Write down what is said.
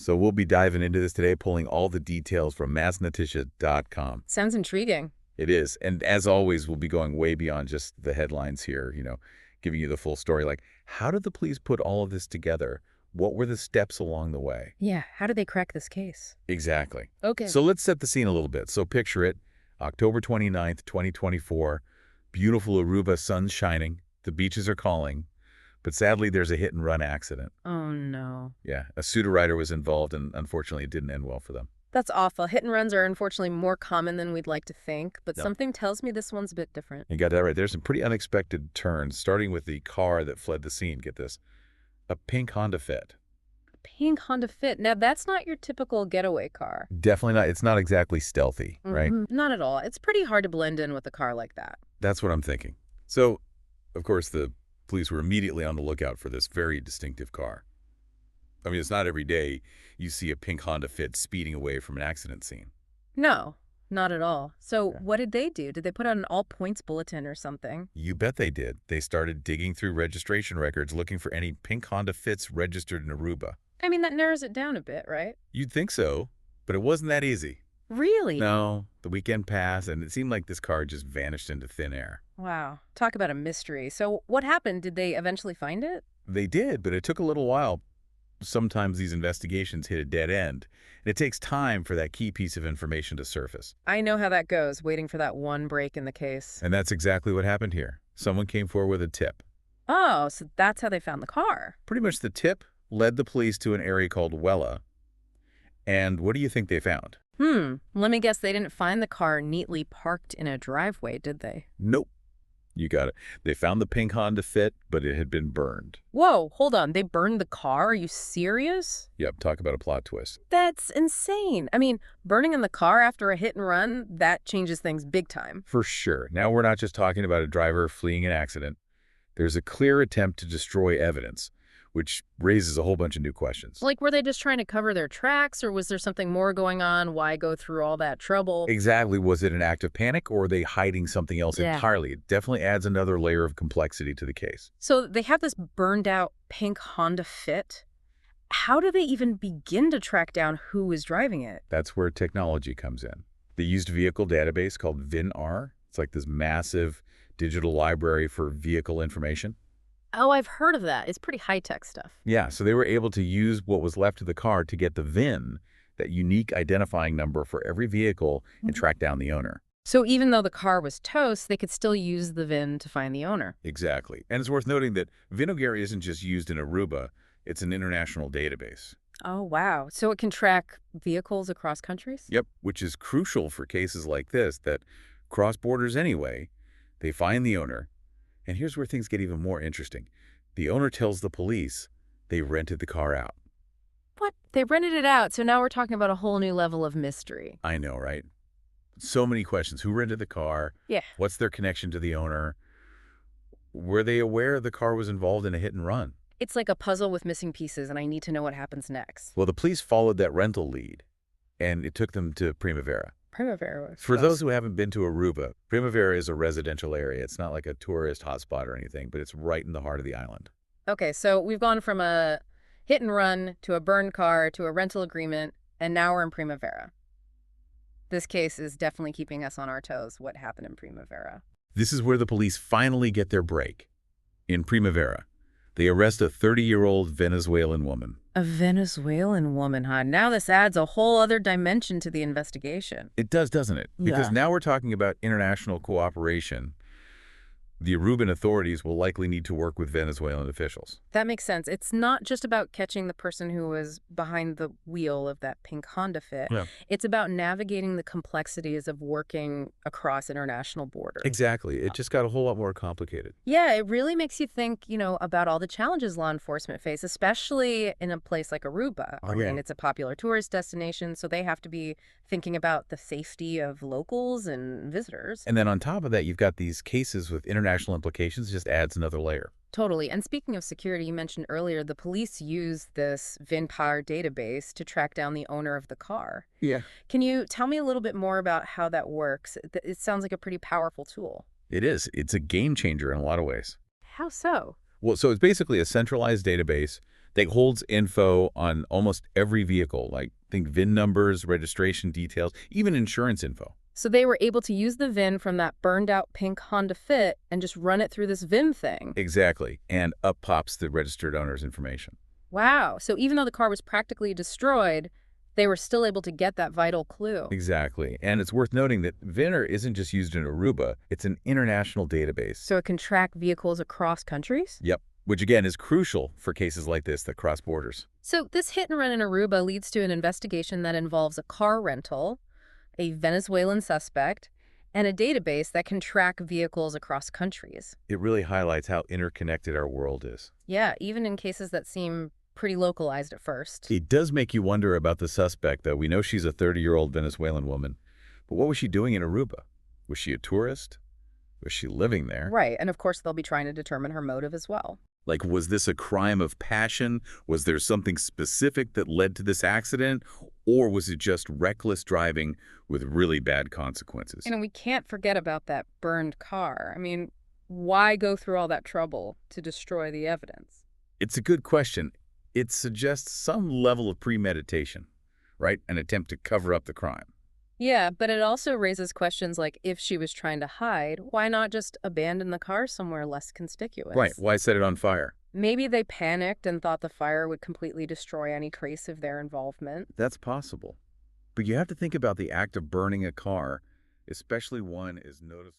So we'll be diving into this today, pulling all the details from massnoticia.com. Sounds intriguing. It is. And as always, we'll be going way beyond just the headlines here, giving you the full story. Like, how did the police put all of this together? What were the steps along the way? Yeah, how did they crack this case? Exactly. Okay. So let's set the scene a little bit. So picture it, October 29th, 2024, beautiful Aruba, sun's shining, the beaches are calling, but sadly there's a hit-and-run accident. Oh, no. Yeah, a scooter rider was involved, and unfortunately it didn't end well for them. That's awful. Hit and runs are unfortunately more common than we'd like to think, but Yep. something tells me this one's a bit different. You got that right. There's some pretty unexpected turns, starting with the car that fled the scene. Get this, a pink Honda Fit. Pink Honda Fit. Now, that's not your typical getaway car. Definitely not. It's not exactly stealthy, right? Not at all. It's pretty hard to blend in with a car like that. That's what I'm thinking. So, of course, the police were immediately on the lookout for this very distinctive car. I mean, it's not every day you see a pink Honda Fit speeding away from an accident scene. No, not at all. So Yeah. what did they do? Did they put out an all-points bulletin or something? You bet they did. They started digging through registration records looking for any pink Honda Fits registered in Aruba. I mean, that narrows it down a bit, right? You'd think so, but it wasn't that easy. Really? No, the weekend passed, and it seemed like this car just vanished into thin air. Wow. Talk about a mystery. So what happened? Did they eventually find it? They did, but it took a little while. Sometimes these investigations hit a dead end, and it takes time for that key piece of information to surface. I know how that goes, waiting for that one break in the case. And that's exactly what happened here. Someone came forward with a tip. Oh, so that's how they found the car. Pretty much the tip led the police to an area called Wella. And what do you think they found? Let me guess, they didn't find the car neatly parked in a driveway, did they? Nope. You got it. They found the pink Honda Fit, but it had been burned. Whoa, hold on. They burned the car? Are you serious? Yep, talk about a plot twist. That's insane. I mean, burning in the car after a hit and run, that changes things big time. For sure. Now we're not just talking about a driver fleeing an accident. There's a clear attempt to destroy evidence, which raises a whole bunch of new questions. Like, were they just trying to cover their tracks, or was there something more going on? Why go through all that trouble? Exactly. Was it an act of panic, or are they hiding something else entirely? It definitely adds another layer of complexity to the case. So they have this burned out pink Honda Fit. How do they even begin to track down who was driving it? That's where technology comes in. The used vehicle database called VIN-R. It's like this massive digital library for vehicle information. Oh, I've heard of that. It's pretty high-tech stuff. Yeah, so they were able to use what was left of the car to get the VIN, that unique identifying number for every vehicle, and track down the owner. So even though the car was toast, they could still use the VIN to find the owner. Exactly. And it's worth noting that VINOGARE isn't just used in Aruba, it's an international database. Oh, wow. So it can track vehicles across countries? Yep, which is crucial for cases like this that cross borders anyway. They find the owner. And here's where things get even more interesting. The owner tells the police they rented the car out. What? They rented it out, so now we're talking about a whole new level of mystery. I know, right? So many questions. Who rented the car? Yeah. What's their connection to the owner? Were they aware the car was involved in a hit and run? It's like a puzzle with missing pieces, and I need to know what happens next. Well, the police followed that rental lead, and it took them to Primavera. Primavera. For those who haven't been to Aruba, Primavera is a residential area. It's not like a tourist hotspot or anything, but it's right in the heart of the island. Okay, so we've gone from a hit and run to a burned car to a rental agreement, and now we're in Primavera. This case is definitely keeping us on our toes. What happened in Primavera? This is where the police finally get their break. In Primavera, they arrest a 30-year-old Venezuelan woman. A Venezuelan woman, huh? Now this adds a whole other dimension to the investigation. It does, doesn't it? Because Yeah. now we're talking about international cooperation. The Aruban authorities will likely need to work with Venezuelan officials. That makes sense. It's not just about catching the person who was behind the wheel of that pink Honda Fit. Yeah. It's about navigating the complexities of working across international borders. Exactly. It just got a whole lot more complicated. Yeah, it really makes you think, about all the challenges law enforcement face, especially in a place like Aruba. I mean, it's a popular tourist destination, so they have to be thinking about the safety of locals and visitors. And then on top of that, you've got these cases with international implications. It just adds another layer. Totally. And speaking of security, you mentioned earlier, the police use this VIN-R database to track down the owner of the car. Yeah. Can you tell me a little bit more about how that works? It sounds like a pretty powerful tool. It is. It's a game changer in a lot of ways. How so? Well, so it's basically a centralized database that holds info on almost every vehicle, like think VIN numbers, registration details, even insurance info. So they were able to use the VIN from that burned out pink Honda Fit and just run it through this VIN thing. Exactly. And up pops the registered owner's information. Wow. So even though the car was practically destroyed, they were still able to get that vital clue. Exactly. And it's worth noting that VINR isn't just used in Aruba, it's an international database. So it can track vehicles across countries? Yep. Which again is crucial for cases like this that cross borders. So this hit and run in Aruba leads to an investigation that involves a car rental, a Venezuelan suspect, and a database that can track vehicles across countries. It really highlights how interconnected our world is. Yeah, even in cases that seem pretty localized at first. It does make you wonder about the suspect, though. We know she's a 30-year-old Venezuelan woman. But what was she doing in Aruba? Was she a tourist? Was she living there? Right, and of course they'll be trying to determine her motive as well. Like, was this a crime of passion? Was there something specific that led to this accident? Or was it just reckless driving with really bad consequences? We can't forget about that burned car. I mean, why go through all that trouble to destroy the evidence? It's a good question. It suggests some level of premeditation, right? An attempt to cover up the crime. Yeah, but it also raises questions like if she was trying to hide, why not just abandon the car somewhere less conspicuous? Right. Why set it on fire? Maybe they panicked and thought the fire would completely destroy any trace of their involvement. That's possible. But you have to think about the act of burning a car, especially one as noticeable.